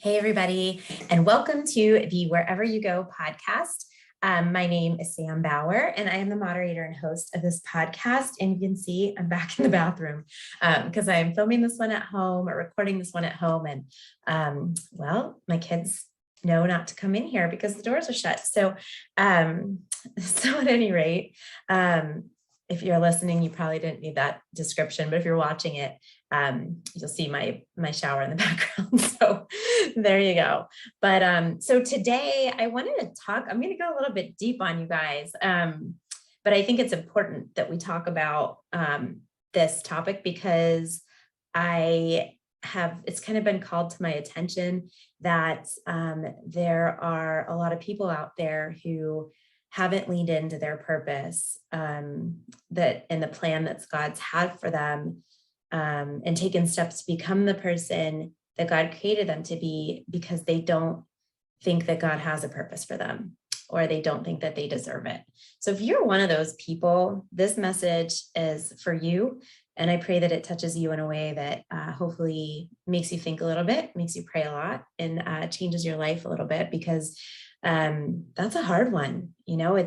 Hey, everybody, and welcome to the Wherever You Go podcast. My name is Sam Bauer, and I am the moderator and host of this podcast. And you can see I'm back in the bathroom because I'm filming this one at home or recording this one at home. And well, my kids know not to come in here because the doors are shut. So at any rate, if you're listening, you probably didn't need that description, but if you're watching it, you'll see my shower in the background. So there you go. But so today I wanted to talk, I'm going to go a little bit deep on you guys. But I think it's important that we talk about this topic because it's kind of been called to my attention that there are a lot of people out there who haven't leaned into their purpose that and the plan that God's had for them and taken steps to become the person that God created them to be because they don't think that God has a purpose for them or they don't think that they deserve it. So if you're one of those people, this message is for you. And I pray that it touches you in a way that hopefully makes you think a little bit, makes you pray a lot, and changes your life a little bit because that's a hard one. You know,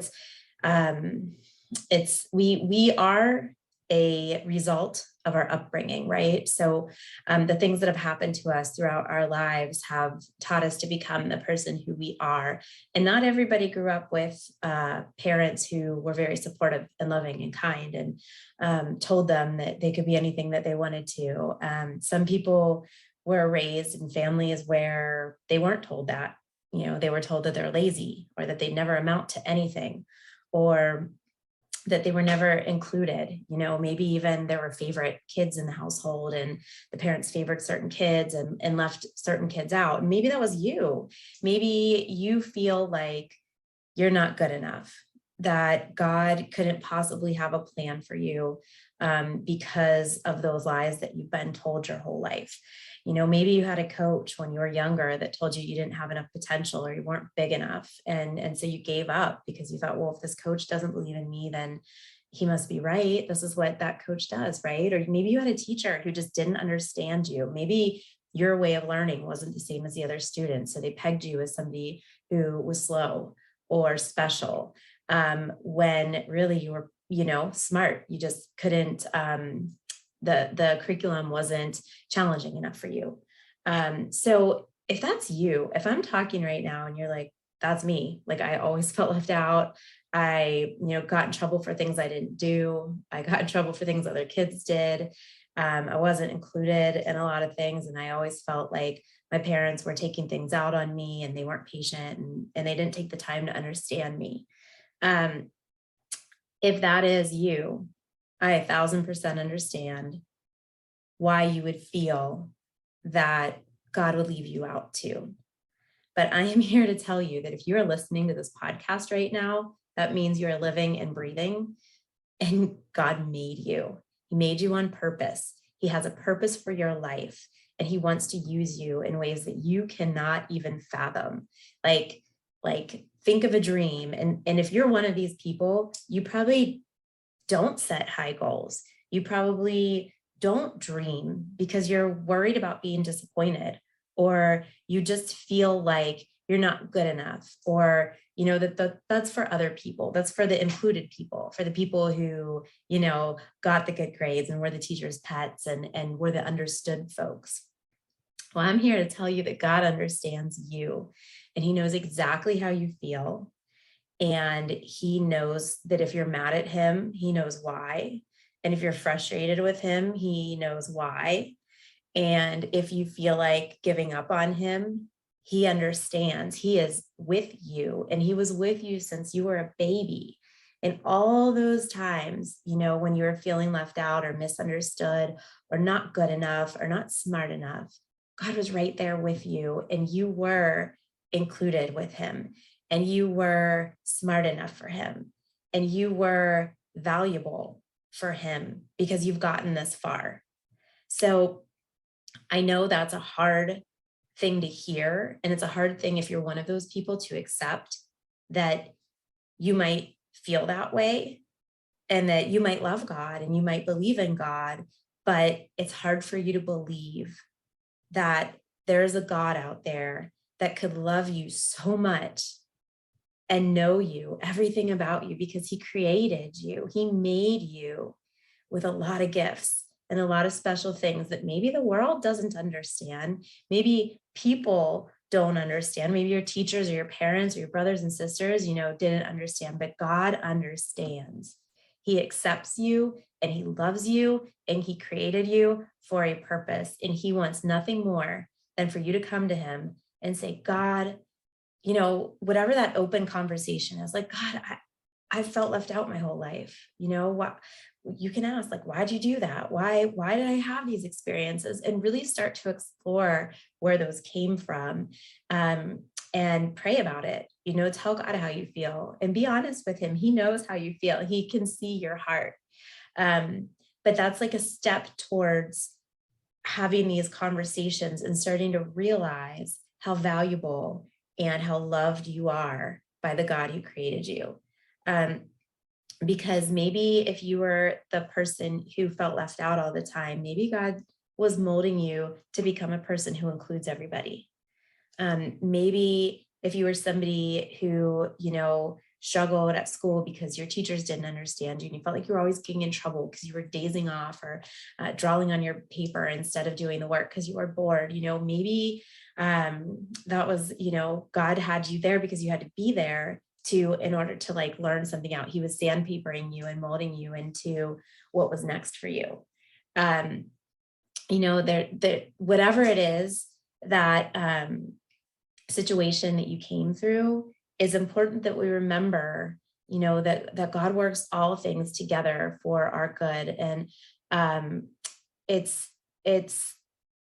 we are a result of our upbringing, right? So the things that have happened to us throughout our lives have taught us to become the person who we are. And not everybody grew up with parents who were very supportive and loving and kind and told them that they could be anything that they wanted to. Some people were raised in families where they weren't told that. You know, they were told that they're lazy or that they never amount to anything or that they were never included. You know, maybe even there were favorite kids in the household and the parents favored certain kids and left certain kids out. And maybe that was you. Maybe you feel like you're not good enough, that God couldn't possibly have a plan for you because of those lies that you've been told your whole life. You know, maybe you had a coach when you were younger that told you you didn't have enough potential or you weren't big enough. And so you gave up because you thought, well, if this coach doesn't believe in me, then he must be right. This is what that coach does, right? Or maybe you had a teacher who just didn't understand you. Maybe your way of learning wasn't the same as the other students. So they pegged you as somebody who was slow or special when really you were, you know, smart. You just couldn't, the curriculum wasn't challenging enough for you. So if that's you, if I'm talking right now and you're like, that's me, like I always felt left out. I, got in trouble for things I didn't do. I got in trouble for things other kids did. I wasn't included in a lot of things. And I always felt like my parents were taking things out on me and they weren't patient and they didn't take the time to understand me. If that is you, I 1,000% understand why you would feel that God would leave you out too. But I am here to tell you that if you are listening to this podcast right now, that means you are living and breathing, and God made you. He made you on purpose. He has a purpose for your life, and he wants to use you in ways that you cannot even fathom. Like think of a dream. And if you're one of these people, you probably don't set high goals. You probably don't dream because you're worried about being disappointed, or you just feel like you're not good enough, or that's for other people. That's for the included people, for the people who got the good grades and were the teacher's pets and were the understood folks. Well, I'm here to tell you that God understands you, and he knows exactly how you feel. And he knows that if you're mad at him, he knows why. And if you're frustrated with him, he knows why. And if you feel like giving up on him, he understands. He is with you, and he was with you since you were a baby. And all those times, when you were feeling left out or misunderstood or not good enough or not smart enough, God was right there with you, and you were included with him, and you were smart enough for him, and you were valuable for him because you've gotten this far. So I know that's a hard thing to hear. And it's a hard thing if you're one of those people to accept that you might feel that way and that you might love God and you might believe in God, but it's hard for you to believe that there's a God out there that could love you so much and know you, everything about you, because he created you. He made you with a lot of gifts and a lot of special things that maybe the world doesn't understand. Maybe people don't understand. Maybe your teachers or your parents or your brothers and sisters, didn't understand, but God understands. He accepts you and he loves you and he created you for a purpose. And he wants nothing more than for you to come to him and say, God, whatever that open conversation is, like, God, I felt left out my whole life. What you can ask, like, why'd you do that? Why did I have these experiences? And really start to explore where those came from, and pray about it. Tell God how you feel and be honest with him. He knows how you feel. He can see your heart. But that's like a step towards having these conversations and starting to realize how valuable and how loved you are by the God who created you. Because maybe if you were the person who felt left out all the time, maybe God was molding you to become a person who includes everybody. Maybe if you were somebody who, struggled at school because your teachers didn't understand you and you felt like you were always getting in trouble because you were dazing off or drawing on your paper instead of doing the work because you were bored, maybe that was, God had you there because you had to be there in order to like learn something out. He was sandpapering you and molding you into what was next for you. Whatever it is, that situation that you came through, is important that we remember, that God works all things together for our good. And it's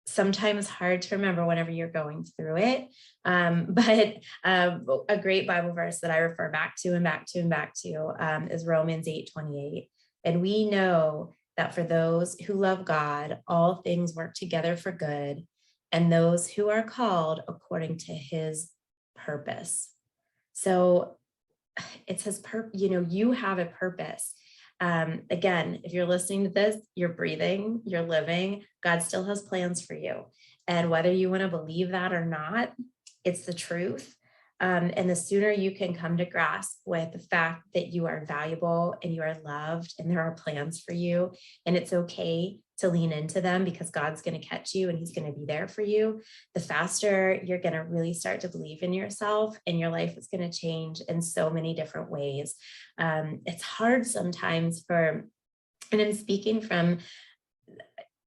sometimes hard to remember whenever you're going through it. But a great Bible verse that I refer back to and back to and back to is Romans 8:28. And we know that for those who love God, all things work together for good, and those who are called according to his purpose. So it says, you have a purpose. Again, if you're listening to this, you're breathing, you're living, God still has plans for you. And whether you want to believe that or not, it's the truth. And the sooner you can come to grasp with the fact that you are valuable and you are loved and there are plans for you, and it's okay to lean into them because God's going to catch you and he's going to be there for you, the faster you're going to really start to believe in yourself, and your life is going to change in so many different ways. It's hard sometimes and I'm speaking from,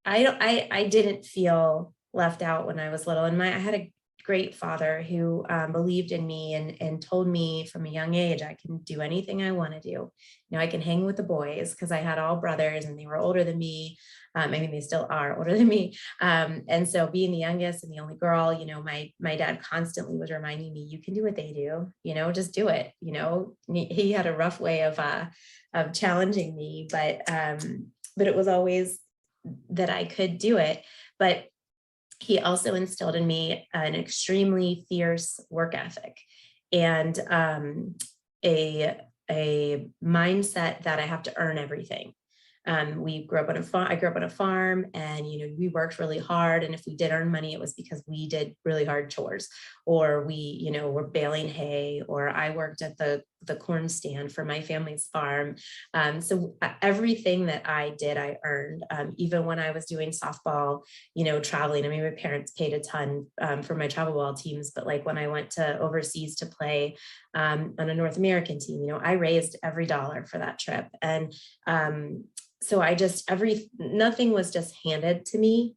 I didn't feel left out when I was little, and I had a great father who believed in me and told me from a young age, I can do anything I want to do. I can hang with the boys because I had all brothers and they were older than me. They still are older than me. And so being the youngest and the only girl, my dad constantly was reminding me, you can do what they do, just do it. He had a rough way of challenging me, but it was always that I could do it. But he also instilled in me an extremely fierce work ethic and a mindset that I have to earn everything. We grew up on a farm. I grew up on a farm, and we worked really hard. And if we did earn money, it was because we did really hard chores, or we, were baling hay, or I worked at the corn stand for my family's farm. So everything that I did, I earned. Even when I was doing softball, traveling. My parents paid a ton for my travel ball teams, but like when I went to overseas to play on a North American team, I raised every dollar for that trip. And so nothing was just handed to me.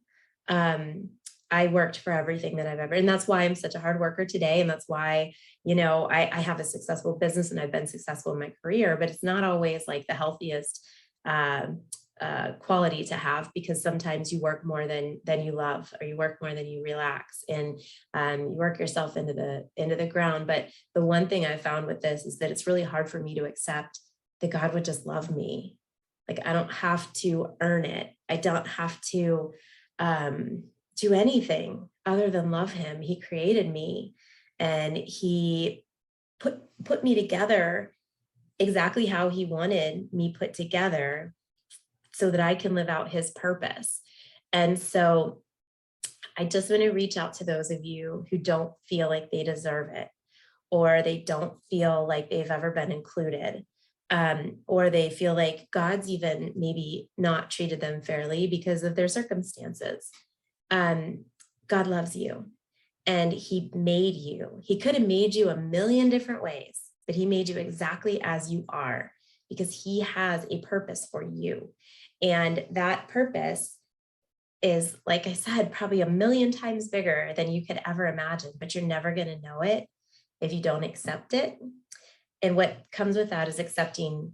I worked for everything that I've ever, and that's why I'm such a hard worker today. And that's why, I have a successful business and I've been successful in my career, but it's not always like the healthiest quality to have, because sometimes you work more than you love, or you work more than you relax, and you work yourself into the ground. But the one thing I found with this is that it's really hard for me to accept that God would just love me. Like, I don't have to earn it. I don't have to do anything other than love him. He created me, and he put me together exactly how he wanted me put together so that I can live out his purpose. And so I just want to reach out to those of you who don't feel like they deserve it, or they don't feel like they've ever been included, or they feel like God's even maybe not treated them fairly because of their circumstances. God loves you, and he made you. He could have made you a million different ways, but he made you exactly as you are because he has a purpose for you. And that purpose is, like I said, probably a million times bigger than you could ever imagine, but you're never going to know it if you don't accept it. And what comes with that is accepting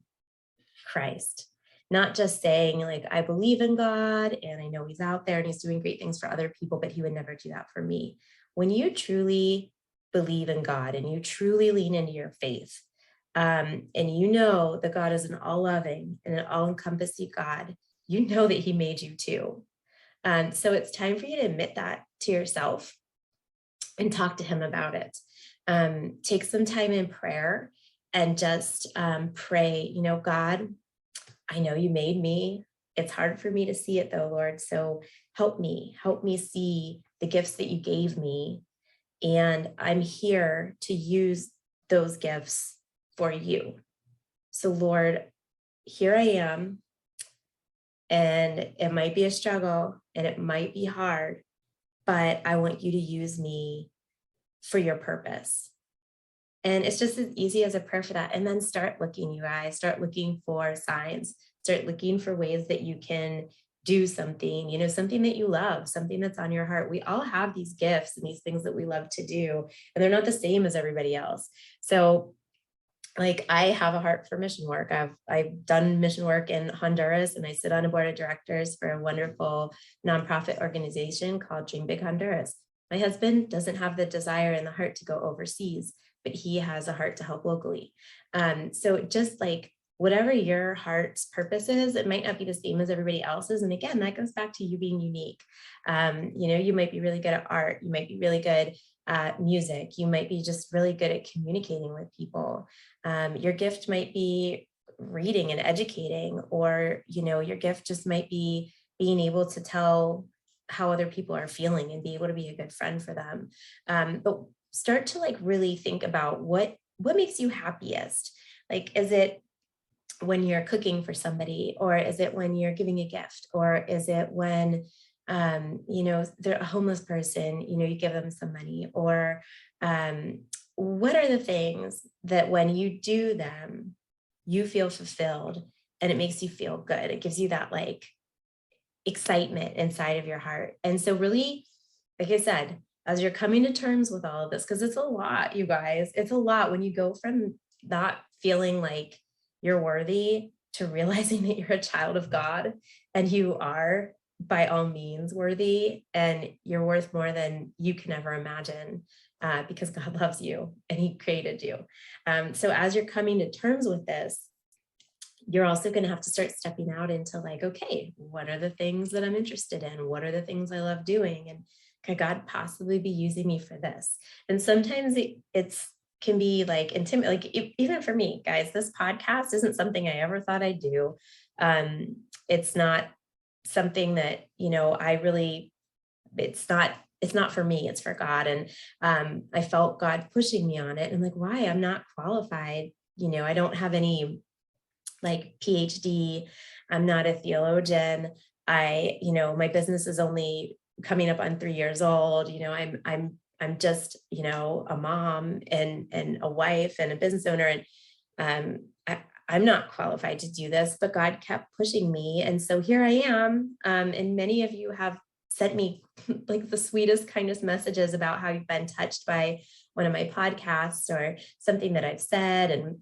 Christ, not just saying like, I believe in God and I know he's out there and he's doing great things for other people, but he would never do that for me. When you truly believe in God and you truly lean into your faith, and you know that God is an all-loving and an all-encompassing God, you know that he made you too. So it's time for you to admit that to yourself and talk to him about it. Take some time in prayer and just pray, God, I know you made me. It's hard for me to see it though, Lord. So help me see the gifts that you gave me. And I'm here to use those gifts for you. So Lord, here I am. And it might be a struggle and it might be hard, but I want you to use me for your purpose. And it's just as easy as a prayer for that. And then start looking, you guys, start looking for signs, start looking for ways that you can do something, something that you love, something that's on your heart. We all have these gifts and these things that we love to do, and they're not the same as everybody else. So like I have a heart for mission work. I've done mission work in Honduras, and I sit on a board of directors for a wonderful nonprofit organization called Dream Big Honduras. My husband doesn't have the desire and the heart to go overseas, but he has a heart to help locally. So just like whatever your heart's purpose is, it might not be the same as everybody else's. And again, that goes back to you being unique. You might be really good at art. You might be really good at music. You might be just really good at communicating with people. Your gift might be reading and educating, or, your gift just might be being able to tell how other people are feeling and be able to be a good friend for them. But start to like really think about what makes you happiest. Like, is it when you're cooking for somebody, or is it when you're giving a gift, or is it when they're a homeless person, you give them some money, or what are the things that when you do them, you feel fulfilled and it makes you feel good? It gives you that like excitement inside of your heart. And so really, like I said, as you're coming to terms with all of this, because it's a lot, you guys, it's a lot when you go from not feeling like you're worthy to realizing that you're a child of God, and you are by all means worthy, and you're worth more than you can ever imagine, because God loves you and he created you. So as you're coming to terms with this, you're also going to have to start stepping out into like, okay, what are the things that I'm interested in? What are the things I love doing? And could God possibly be using me for this? And sometimes it's can be like intimidating. Like even for me, guys, this podcast isn't something I ever thought I'd do. It's not something that, it's not for me, it's for God. And I felt God pushing me on it. And I'm like, why? I'm not qualified. I don't have any like PhD. I'm not a theologian. My business is only coming up on 3 years old. I'm just, a mom and a wife and a business owner. And I'm not qualified to do this, but God kept pushing me. And so here I am. And many of you have sent me like the sweetest, kindest messages about how you've been touched by one of my podcasts or something that I've said, and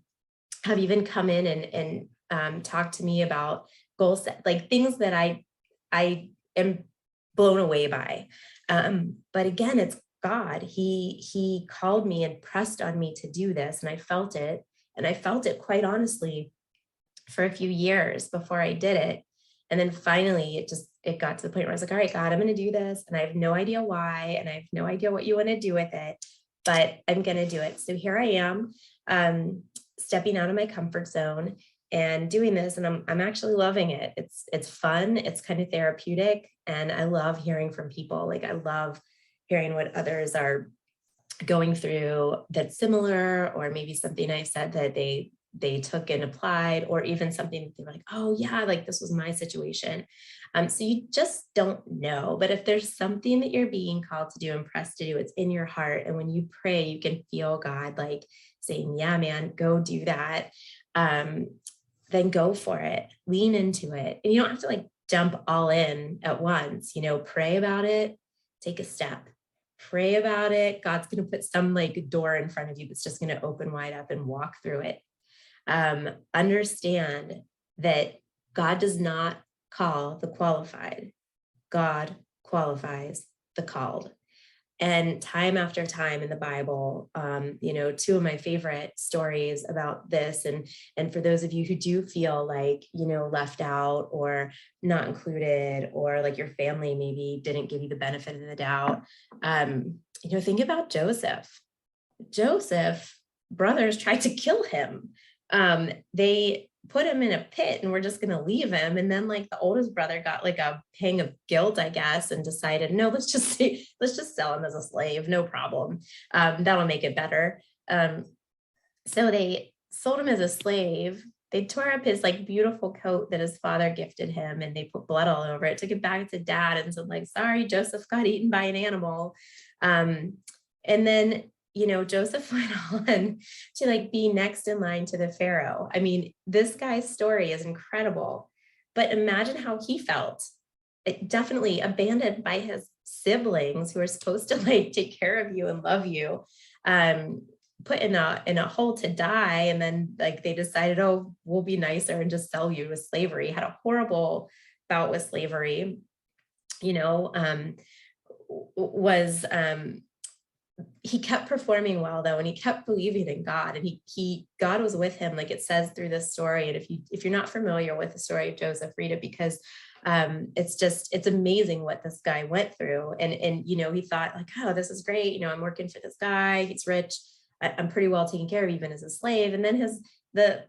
have even come in and talked to me about goals, like things that I am blown away by. But again, it's God. He called me and pressed on me to do this, and I felt it. And I felt it quite honestly for a few years before I did it. And then finally it got to the point where I was like, all right, God, I'm going to do this. And I have no idea why. And I have no idea what you want to do with it, but I'm going to do it. So here I am, stepping out of my comfort zone. and doing this, and I'm actually loving it. It's fun. It's kind of therapeutic, and I love hearing from people. Like I love hearing what others are going through that's similar, or maybe something I said that they took and applied, or even something that they were like, oh yeah, like this was my situation. So you just don't know. But if there's something that you're being called to do and pressed to do, it's in your heart. And when you pray, you can feel God like saying, yeah, man, go do that. Um, then go for it, lean into it. And you don't have to like jump all in at once, pray about it, take a step, pray about it. God's going to put some like door in front of you that's just going to open wide up and walk through it. Understand that God does not call the qualified. God qualifies the called. And time after time in the Bible, two of my favorite stories about this, and for those of you who do feel like, left out or not included, or like your family maybe didn't give you the benefit of the doubt, think about Joseph. Joseph, brothers tried to kill him. They put him in a pit and we're just going to leave him. And then like the oldest brother got like a pang of guilt, I guess, and decided, no, let's just sell him as a slave. No problem. That'll make it better. So they sold him as a slave. They tore up his like beautiful coat that his father gifted him, and they put blood all over it, took it back to dad and said like, sorry, Joseph got eaten by an animal. And then Joseph went on to like be next in line to the Pharaoh. I mean, this guy's story is incredible, but imagine how he felt. Definitely abandoned by his siblings who are supposed to like take care of you and love you, put in a hole to die. And then like they decided, oh, we'll be nicer and just sell you to slavery. Had a horrible bout with slavery, was he kept performing well though, and he kept believing in God, and God was with him, like it says through this story. And if you're not familiar with the story of Joseph, read it, because it's amazing what this guy went through. And he thought like, oh, this is great, I'm working for this guy, he's rich, I'm pretty well taken care of even as a slave. And then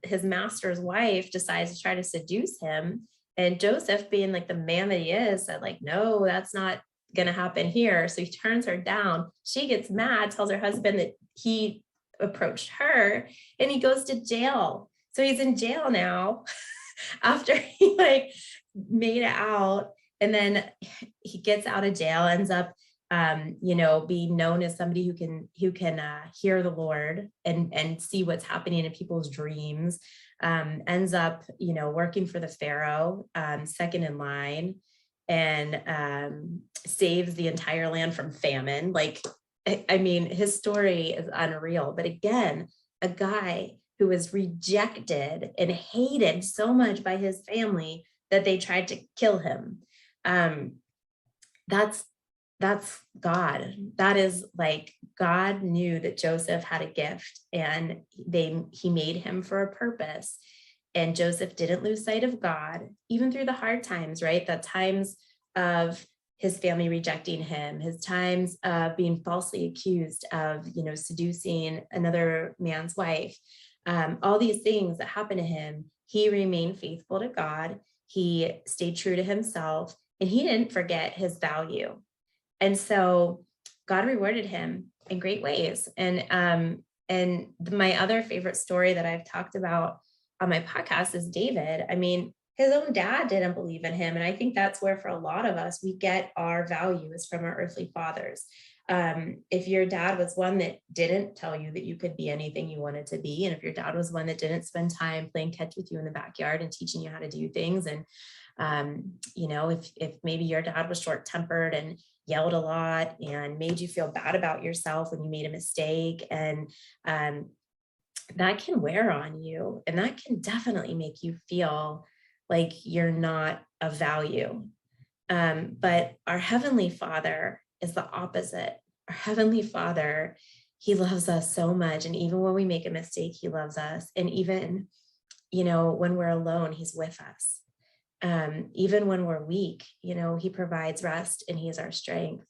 his master's wife decides to try to seduce him, and Joseph, being like the man that he is, said like, no, that's not going to happen here. So he turns her down. She gets mad, tells her husband that he approached her, and he goes to jail. So he's in jail now after he like made it out. And then he gets out of jail, ends up, being known as somebody who can hear the Lord and see what's happening in people's dreams. Ends up, working for the Pharaoh, second in line, and saves the entire land from famine. Like, I mean, his story is unreal. But again, a guy who was rejected and hated so much by his family that they tried to kill him. That's God. That is like, God knew that Joseph had a gift, and he made him for a purpose. And Joseph didn't lose sight of God, even through the hard times, right? The times of his family rejecting him, his times of being falsely accused of, seducing another man's wife, all these things that happened to him, he remained faithful to God. He stayed true to himself, and he didn't forget his value. And so God rewarded him in great ways. And my other favorite story that I've talked about on my podcast is David. I mean, his own dad didn't believe in him. And I think that's where, for a lot of us, we get our value is from our earthly fathers. If your dad was one that didn't tell you that you could be anything you wanted to be, and if your dad was one that didn't spend time playing catch with you in the backyard and teaching you how to do things, and if maybe your dad was short-tempered and yelled a lot and made you feel bad about yourself when you made a mistake, and that can wear on you, and that can definitely make you feel like you're not of value. But our Heavenly Father is the opposite. Our Heavenly Father, He loves us so much. And even when we make a mistake, He loves us. And even, when we're alone, He's with us. Even when we're weak, He provides rest, and He is our strength.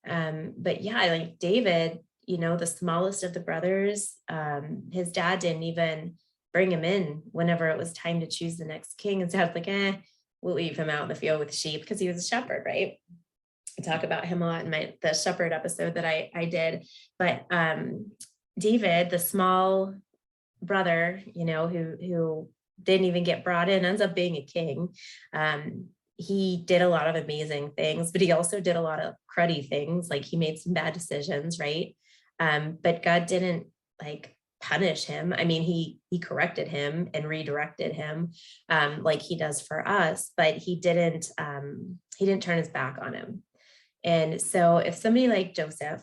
But yeah, like David, the smallest of the brothers, his dad didn't even bring him in whenever it was time to choose the next king. And so I was like, we'll leave him out in the field with sheep, because he was a shepherd, right? I talk about him a lot in the shepherd episode that I did. But David, the small brother, who didn't even get brought in, ends up being a king. He did a lot of amazing things, but he also did a lot of cruddy things. Like, he made some bad decisions, right? But God didn't punish him. I mean, he corrected him and redirected him, like he does for us, but he didn't turn his back on him. And so if somebody like Joseph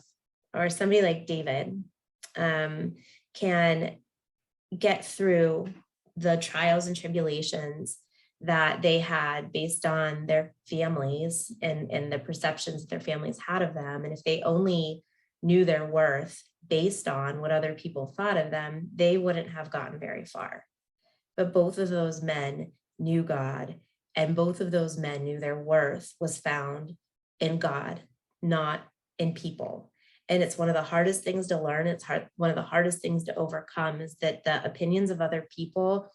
or somebody like David can get through the trials and tribulations that they had based on their families and the perceptions that their families had of them, and if they only knew their worth based on what other people thought of them, they wouldn't have gotten very far. But both of those men knew God, and both of those men knew their worth was found in God, not in people. And it's one of the hardest things to learn. It's one of the hardest things to overcome, is that the opinions of other people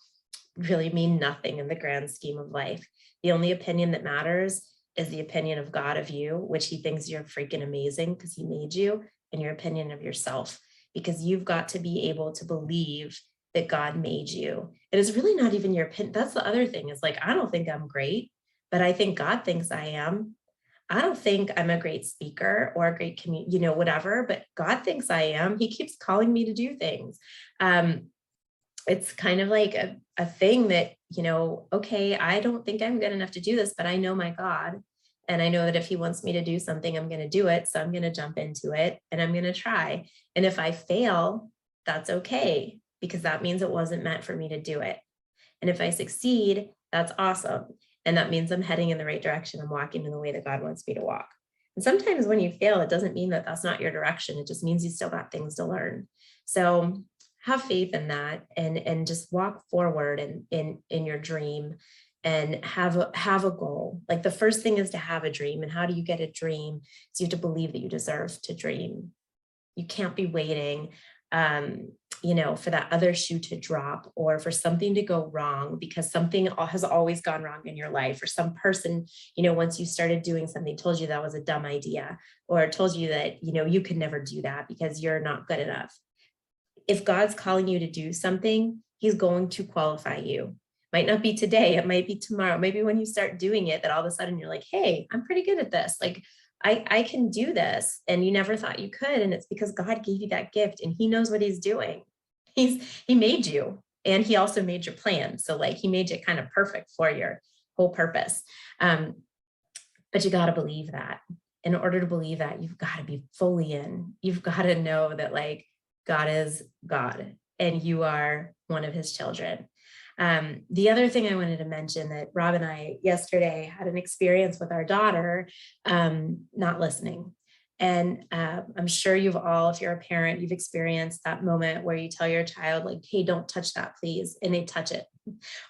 really mean nothing in the grand scheme of life. The only opinion that matters is the opinion of God of you, which he thinks you're freaking amazing because he made you, and your opinion of yourself, because you've got to be able to believe that God made you. It is really not even your opinion. That's the other thing, is I don't think I'm great, but I think God thinks I am. I don't think I'm a great speaker or a great whatever, but God thinks I am. He keeps calling me to do things. It's kind of like a thing that, okay, I don't think I'm good enough to do this, but I know my God. And I know that if he wants me to do something, I'm going to do it. So I'm going to jump into it and I'm going to try. And if I fail, that's okay, because that means it wasn't meant for me to do it. And if I succeed, that's awesome. And that means I'm heading in the right direction. I'm walking in the way that God wants me to walk. And sometimes when you fail, it doesn't mean that that's not your direction. It just means you still got things to learn. So have faith in that, and just walk forward in your dream, and have a goal. Like, the first thing is to have a dream. And how do you get a dream? So you have to believe that you deserve to dream. You can't be waiting, for that other shoe to drop, or for something to go wrong, because something has always gone wrong in your life, or some person, once you started doing something, told you that was a dumb idea, or told you that, you could never do that because you're not good enough. If God's calling you to do something, he's going to qualify you. Might not be today, it might be tomorrow. Maybe when you start doing it, that all of a sudden you're like, hey, I'm pretty good at this. Like, I can do this. And you never thought you could. And it's because God gave you that gift, and he knows what he's doing. He made you, and he also made your plan. So he made you kind of perfect for your whole purpose. But you got to believe that. In order to believe that, you've got to be fully in. You've got to know that God is God, and you are one of his children. The other thing I wanted to mention, that Rob and I yesterday had an experience with our daughter, not listening. And I'm sure you've all, if you're a parent, you've experienced that moment where you tell your child, hey, don't touch that, please. And they touch it.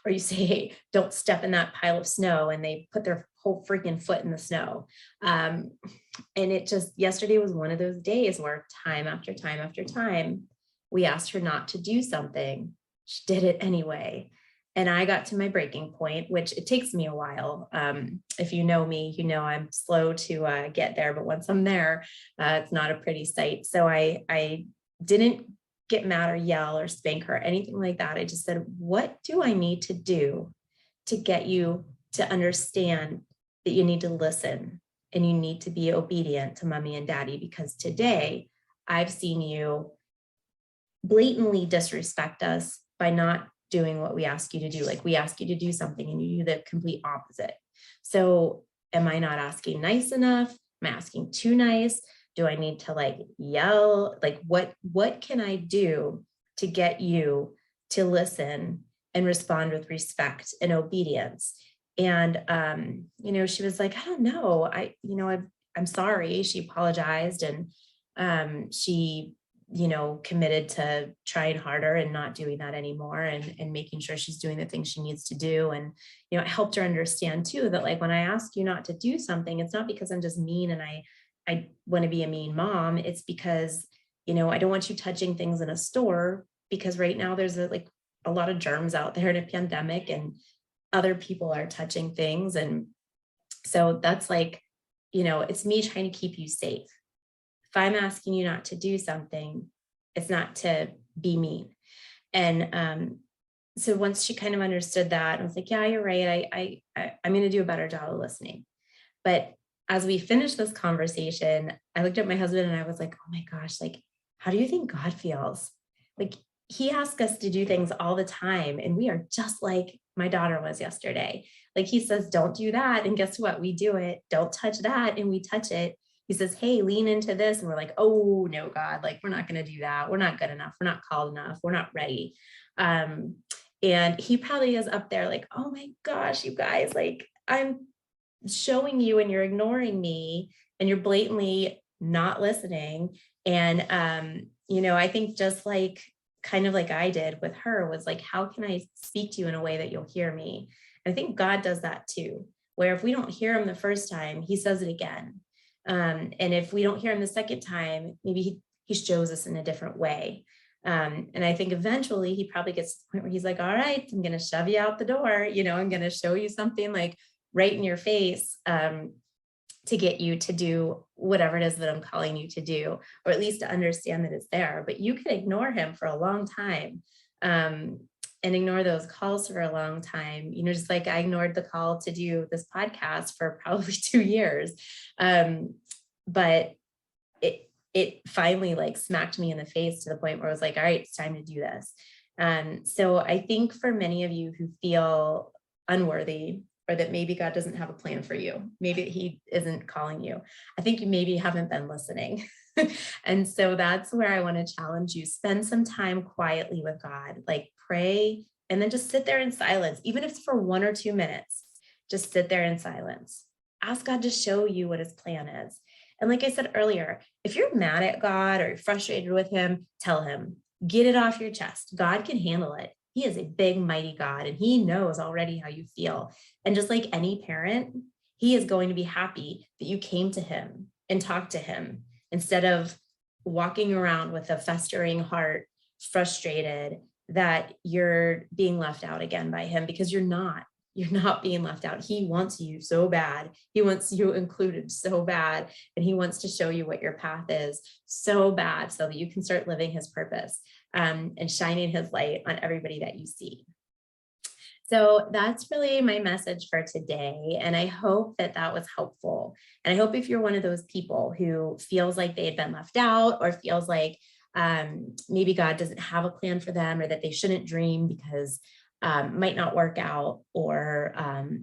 Or you say, hey, don't step in that pile of snow. And they put their whole freaking foot in the snow. And it just, yesterday was one of those days where time after time after time, we asked her not to do something. She did it anyway. And I got to my breaking point, which it takes me a while. If you know me, I'm slow to get there, but once I'm there, it's not a pretty sight. So I didn't get mad or yell or spank her or anything like that. I just said, what do I need to do to get you to understand that you need to listen and you need to be obedient to mommy and daddy? Because today I've seen you blatantly disrespect us by not doing what we ask you to do. We ask you to do something and you do the complete opposite. So am I not asking nice enough? Am I asking too nice? Do I need to yell? What can I do to get you to listen and respond with respect and obedience? And, she was like, I don't know. I'm sorry. She apologized, and she committed to trying harder and not doing that anymore, and making sure she's doing the things she needs to do. And, I helped her understand too, that when I ask you not to do something, it's not because I'm just mean and I want to be a mean mom. It's because, I don't want you touching things in a store, because right now there's a lot of germs out there in a pandemic, and other people are touching things. And so that's like, it's me trying to keep you safe. If I'm asking you not to do something, it's not to be mean. And so once she kind of understood that, I was like, yeah, you're right. I'm going to do a better job of listening. But as we finished this conversation, I looked at my husband and I was like, oh my gosh, like, how do you think God feels? Like, he asks us to do things all the time, and we are just like my daughter was yesterday. Like, he says, don't do that. And guess what? We do it. Don't touch that. And we touch it. He says, hey, lean into this. And we're like, oh no, God, like, we're not going to do that. We're not good enough. We're not called enough. We're not ready. And he probably is up there like, oh my gosh, you guys, like, I'm showing you and you're ignoring me and you're blatantly not listening. And, I think just like, kind of like I did with her, was like, how can I speak to you in a way that you'll hear me? And I think God does that too, where if we don't hear him the first time, he says it again. And if we don't hear him the second time, maybe he shows us in a different way. And I think eventually he probably gets to the point where he's like, all right, I'm going to shove you out the door. I'm going to show you something like right in your face, to get you to do whatever it is that I'm calling you to do, or at least to understand that it's there. But you could ignore him for a long time, and ignore those calls for a long time. Just like I ignored the call to do this podcast for probably 2 years. But it finally like smacked me in the face to the point where I was like, all right, it's time to do this. So I think for many of you who feel unworthy, or that maybe God doesn't have a plan for you, maybe he isn't calling you, I think you maybe haven't been listening. And so that's where I want to challenge you. Spend some time quietly with God, like pray, and then just sit there in silence, even if it's for 1 or 2 minutes. Just sit there in silence. Ask God to show you what his plan is. And like I said earlier, if you're mad at God or you're frustrated with him, tell him, get it off your chest. God can handle it. He is a big, mighty God, and he knows already how you feel. And just like any parent, he is going to be happy that you came to him and talked to him instead of walking around with a festering heart, frustrated that you're being left out again by him, because you're not. You're not being left out. He wants you so bad. He wants you included so bad. And he wants to show you what your path is so bad so that you can start living his purpose, and shining his light on everybody that you see. So that's really my message for today. And I hope that that was helpful. And I hope if you're one of those people who feels like they had been left out, or feels like maybe God doesn't have a plan for them, or that they shouldn't dream because might not work out, or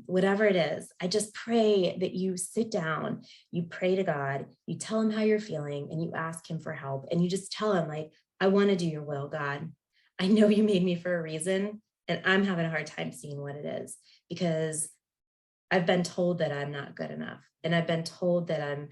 whatever it is, I just pray that you sit down, you pray to God, you tell him how you're feeling, and you ask him for help. And you just tell him, like, I want to do your will, God. I know you made me for a reason, and I'm having a hard time seeing what it is, because I've been told that I'm not good enough. And I've been told that I'm,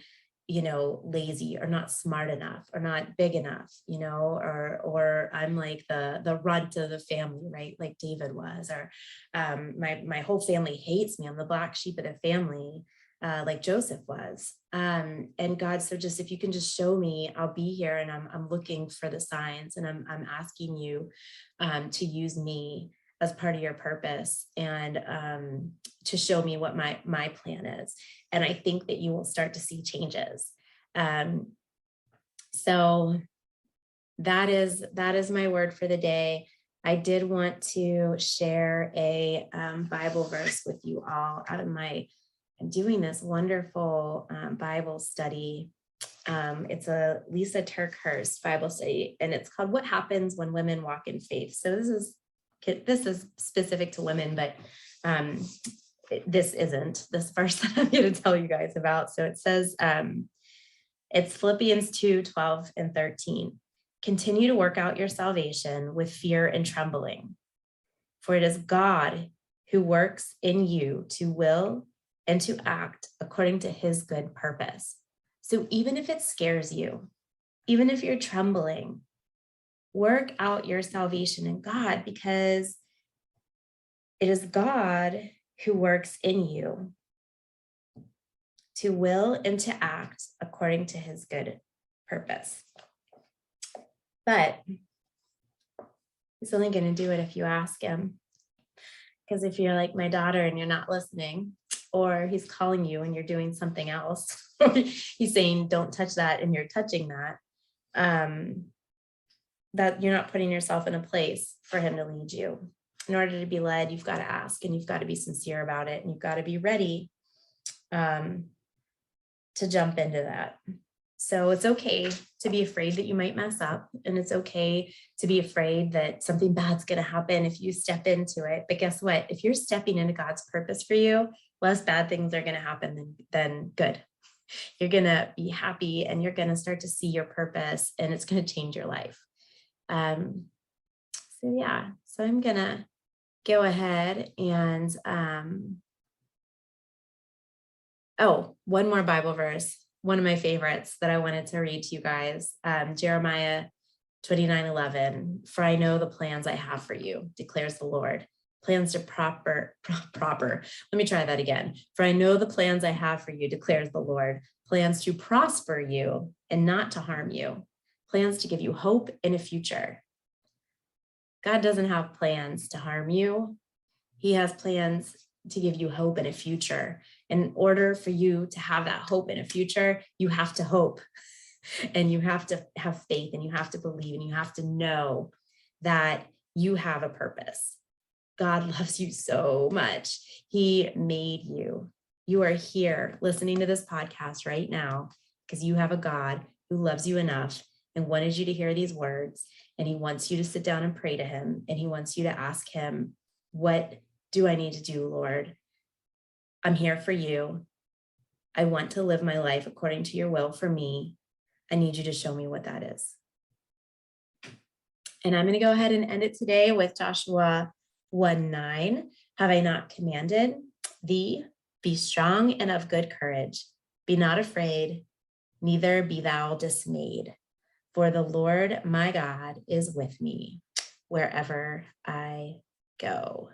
lazy, or not smart enough, or not big enough, or I'm like the runt of the family, right? Like David was, or my whole family hates me. I'm the black sheep of the family, like Joseph was. And God, so just, if you can just show me, I'll be here, and I'm looking for the signs, and I'm asking you to use me as part of your purpose, and to show me what my plan is. And I think that you will start to see changes. So that is my word for the day. I did want to share a Bible verse with you all out of I'm doing this wonderful Bible study. It's a Lisa Turkhurst Bible study, and it's called What Happens When Women Walk in Faith. So this is specific to women, but this isn't this verse that I'm going to tell you guys about. So it says, it's Philippians 2:12 and 13. Continue to work out your salvation with fear and trembling, for it is God who works in you to will and to act according to his good purpose. So even if it scares you, even if you're trembling, work out your salvation in God, because it is God who works in you to will and to act according to his good purpose. But He's only going to do it if you ask him. Because if you're like my daughter and you're not listening, or he's calling you and you're doing something else, he's saying, don't touch that, and you're touching that, that you're not putting yourself in a place for him to lead you. In order to be led, you've got to ask, and you've got to be sincere about it, and you've got to be ready to jump into that. So it's okay to be afraid that you might mess up, and it's okay to be afraid that something bad's going to happen if you step into it. But guess what? If you're stepping into God's purpose for you, less bad things are going to happen than good. You're going to be happy, and you're going to start to see your purpose, and it's going to change your life. So I'm going to go ahead and, one more Bible verse. One of my favorites that I wanted to read to you guys, Jeremiah 29:11. For I know the plans I have for you, declares the Lord. Plans to proper. Let me try that again. For I know the plans I have for you, declares the Lord. Plans to prosper you and not to harm you. Plans to give you hope and a future. God doesn't have plans to harm you. He has plans to give you hope and a future. In order for you to have that hope and a future, you have to hope, and you have to have faith, and you have to believe, and you have to know that you have a purpose. God loves you so much. He made you. You are here listening to this podcast right now because you have a God who loves you enough and wanted you to hear these words. And he wants you to sit down and pray to him. And he wants you to ask him, what do I need to do, Lord? I'm here for you. I want to live my life according to your will for me. I need you to show me what that is. And I'm going to go ahead and end it today with Joshua 1:9. Have I not commanded thee? Be strong and of good courage. Be not afraid, neither be thou dismayed. For the Lord my God is with me wherever I go.